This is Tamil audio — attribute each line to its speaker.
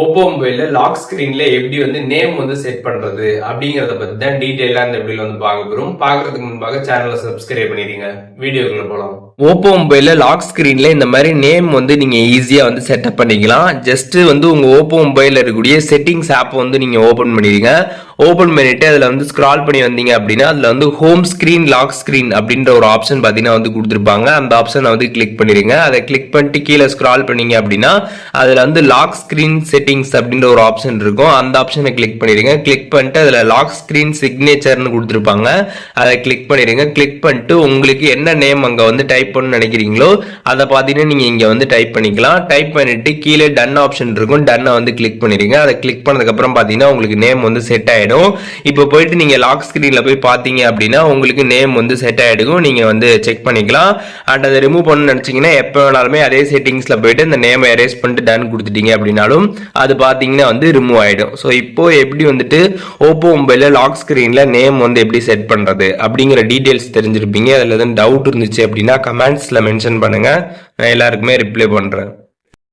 Speaker 1: ஓப்போ மொபைல்ல லாக் ஸ்கிரீன்ல எப்படி நேம் செட் பண்றது அப்படிங்கறத பத்தி தான் டீடைலா இந்த வீடியோல பார்க்க போறோம். பார்க்கறதுக்கு முன்பாக சேனலை சப்ஸ்கிரைப் பண்ணிடுங்க. வீடியோக்குள்ள போலாம். ஓப்போ மொபைல்ல லாக் ஸ்கிரீன்ல இந்த மாதிரி நேம் நீங்க ஈஸியா செட்டப் பண்ணிக்கலாம். ஜஸ்ட் உங்க ஓப்போ மொபைல்ல இருக்கக்கூடிய செட்டிங்ஸ் ஆப் நீங்க ஓபன் பண்ணிடுங்க. ஓபன் பண்ணிட்டு அதுல ஸ்க்ரால் பண்ணி வந்தீங்க அப்படின்னா அதுல ஹோம் ஸ்கிரீன் லாக் ஸ்கிரீன் அப்படின்ற ஒரு ஆப்ஷன் பாத்தீங்கன்னா கொடுத்துருப்பாங்க. அந்த ஆப்ஷனை கிளிக் பண்ணிடுங்க. அதை கிளிக் பண்ணிட்டு கீழே ஸ்க்ரால் பண்ணீங்க அப்படின்னா அதுல லாக் ஸ்கிரீன் செட்டிங்ஸ் அப்படின்ற ஒரு ஆப்ஷன் இருக்கும். அந்த ஆப்ஷனை கிளிக் பண்ணிடுங்க. கிளிக் பண்ணிட்டு அதுல லாக் ஸ்கிரீன் சிக்னேச்சர்னு கொடுத்துருப்பாங்க. அதை கிளிக் பண்ணிடுங்க. கிளிக் பண்ணிட்டு உங்களுக்கு என்ன நேம் அங்க டைப் பண்ண நினைக்கிறீங்களோ அதை பாத்தீங்கன்னா நீங்க இங்க டைப் பண்ணிக்கலாம். டைப் பண்ணிட்டு கீழே டன் ஆப்ஷன் இருக்கும். டன்னை கிளிக் பண்ணிடுங்க. அதை கிளிக் பண்ணதுக்கு அப்புறம் பாத்தீங்கன்னா உங்களுக்கு நேம் செட் ஆயிடும். இப்போ போயிட்டு நீங்க லாக் ஸ்கிரீன்ல போய் பாத்தீங்க அப்படின்னா உங்களுக்கு நேம் செட் ஆயிடும். நீங்க செக் பண்ணிக்கலாம். அண்ட் அதை ரிமூவ் பண்ண நினைச்சீங்கன்னா எப்ப வேணாலுமே அதே செட்டிங்ஸ்ல போயிட்டு இந்த நேம் எரேஸ் பண்ணிட்டு டன் கொடுத்துட்டீங்க அப்படின்னாலும் அது பாத்தீங்கன்னா ரிமூவ் ஆயிடும். ஸோ இப்போ எப்படி ஓப்போ மொபைல்ல லாக் ஸ்கிரீன்ல நேம் எப்படி செட் பண்றது அப்படிங்கிற டீடைல்ஸ் தெரிஞ்சிருப்பீங்க. அதுல எதுவும் டவுட் இருந்துச்சு அப்படின்னா கமெண்ட்ஸ்ல மென்ஷன் பண்ணுங்க. நான் எல்லாருக்குமே ரிப்ளை பண்றேன்.